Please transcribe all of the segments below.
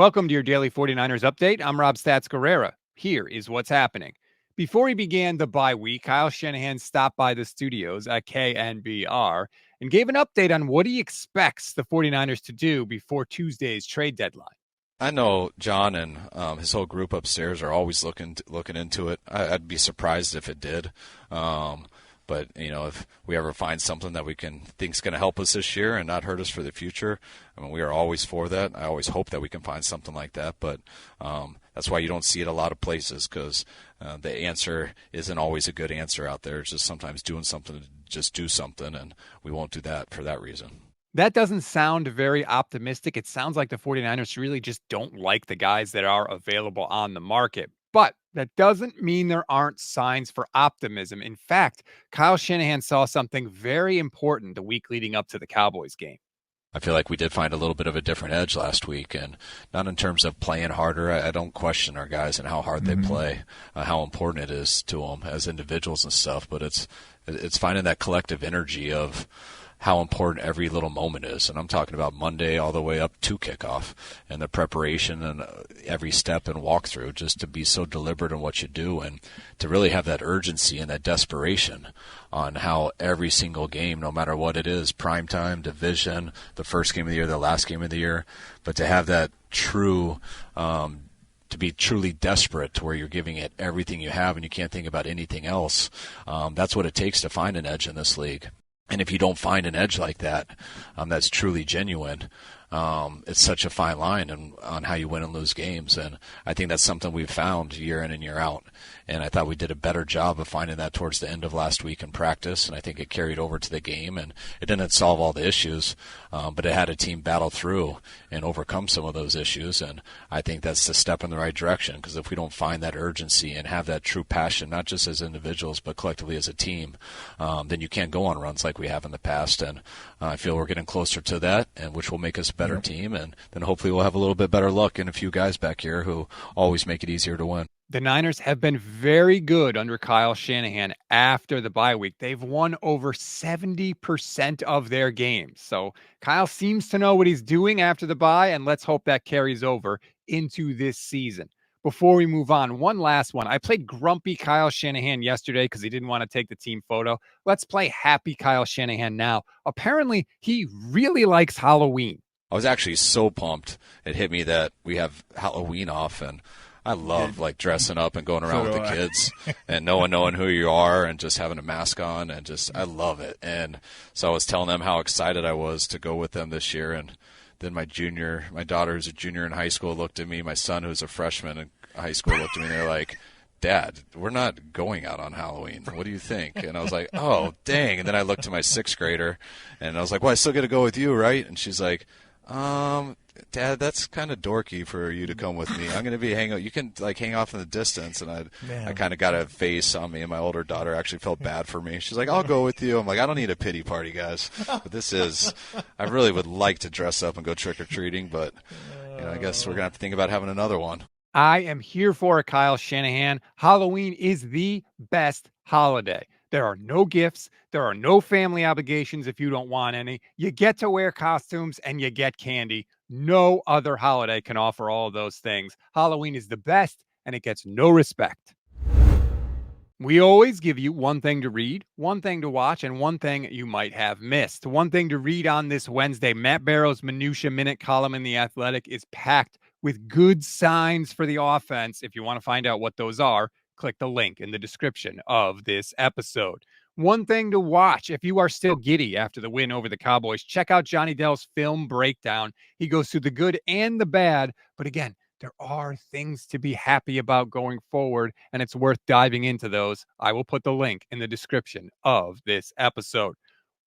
Welcome to your daily 49ers update. I'm Rob Stats Guerrera. Here is what's happening. Before he began the bye week, Kyle Shanahan stopped by the studios at KNBR and gave an update on what he expects the 49ers to do before Tuesday's trade deadline. I know John and his whole group upstairs are always looking into it. I'd be surprised if it did. But if we ever find something that we think's going to help us this year and not hurt us for the future, I mean, we are always for that. I always hope that we can find something like that. But that's why you don't see it a lot of places, because the answer isn't always a good answer out there. It's just sometimes doing something to just do something, and we won't do that for that reason. That doesn't sound very optimistic. It sounds like the 49ers really just don't like the guys that are available on the market. But that doesn't mean there aren't signs for optimism. In fact, Kyle Shanahan saw something very important the week leading up to the Cowboys game. I feel like we did find a little bit of a different edge last week, and not in terms of playing harder. I don't question our guys and how hard they play, how important it is to them as individuals and stuff, but it's finding that collective energy of how important every little moment is. And I'm talking about Monday all the way up to kickoff, and the preparation and every step and walkthrough, just to be so deliberate in what you do and to really have that urgency and that desperation on how every single game, no matter what it is, primetime, division, the first game of the year, the last game of the year, but to have that true to be truly desperate to where you're giving it everything you have and you can't think about anything else. That's what it takes to find an edge in this league. And if you don't find an edge like that, that's truly genuine, it's such a fine line on how you win and lose games. And I think that's something we've found year in and year out. And I thought we did a better job of finding that towards the end of last week in practice. And I think it carried over to the game. And it didn't solve all the issues, but it had a team battle through and overcome some of those issues. And I think that's the step in the right direction, because if we don't find that urgency and have that true passion, not just as individuals, but collectively as a team, then you can't go on runs like we have in the past. And I feel we're getting closer to that, and which will make us a better team. And then hopefully we'll have a little bit better luck and a few guys back here who always make it easier to win. The Niners have been very good under Kyle Shanahan after the bye week. They've won over 70% of their games. So Kyle seems to know what he's doing after the bye, and let's hope that carries over into this season. Before we move on, one last one. I played grumpy Kyle Shanahan yesterday because he didn't want to take the team photo. Let's play happy Kyle Shanahan now. Apparently, he really likes Halloween. I was actually so pumped. It hit me that we have Halloween off, and I love dressing up and going around with the kids and no one knowing who you are and just having a mask on, and I love it. And so I was telling them how excited I was to go with them this year. And then my daughter who's a junior in high school looked at me. My son who's a freshman in high school looked at me, and they're like, "Dad, we're not going out on Halloween. What do you think?" And I was like, "Oh, dang." And then I looked to my sixth grader and I was like, "Well, I still got to go with you, right?" And she's like, "Dad, that's kind of dorky for you to come with me. I'm going to be hanging out. You can hang off in the distance." And I kind of got a face on me, and my older daughter actually felt bad for me. She's like, "I'll go with you." I'm like, "I don't need a pity party, guys." But I really would like to dress up and go trick-or-treating, but I guess we're going to have to think about having another one. I am here for it, Kyle Shanahan. Halloween is the best holiday. There are no gifts. There are no family obligations if you don't want any. You get to wear costumes and you get candy. No other holiday can offer all of those things. Halloween is the best, and it gets no respect. We always give you one thing to read, one thing to watch, and one thing you might have missed. One thing to read on this Wednesday: Matt Barrow's Minutia Minute column in The Athletic is packed with good signs for the offense. If you want to find out what those are, click the link in the description of this episode. One thing to watch: if you are still giddy after the win over the Cowboys, check out Johnny Dell's film breakdown. He goes through the good and the bad, but again, there are things to be happy about going forward, and it's worth diving into those. I will put the link in the description of this episode.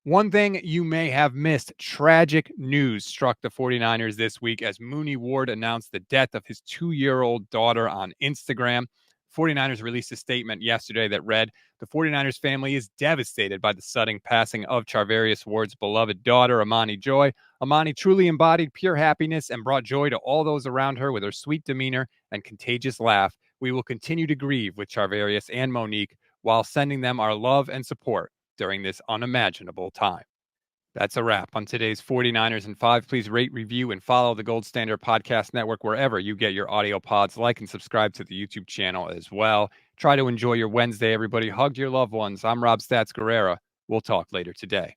One thing you may have missed: tragic news struck the 49ers this week as Mooney Ward announced the death of his 2-year-old daughter on Instagram. 49ers released a statement yesterday that read, "The 49ers family is devastated by the sudden passing of Charvarius Ward's beloved daughter, Amani Joy. Amani truly embodied pure happiness and brought joy to all those around her with her sweet demeanor and contagious laugh. We will continue to grieve with Charvarius and Monique while sending them our love and support during this unimaginable time." That's a wrap on today's 49ers in 5. Please rate, review, and follow the Gold Standard Podcast Network wherever you get your audio pods. Like and subscribe to the YouTube channel as well. Try to enjoy your Wednesday, everybody. Hug your loved ones. I'm Rob Stats Guerrera. We'll talk later today.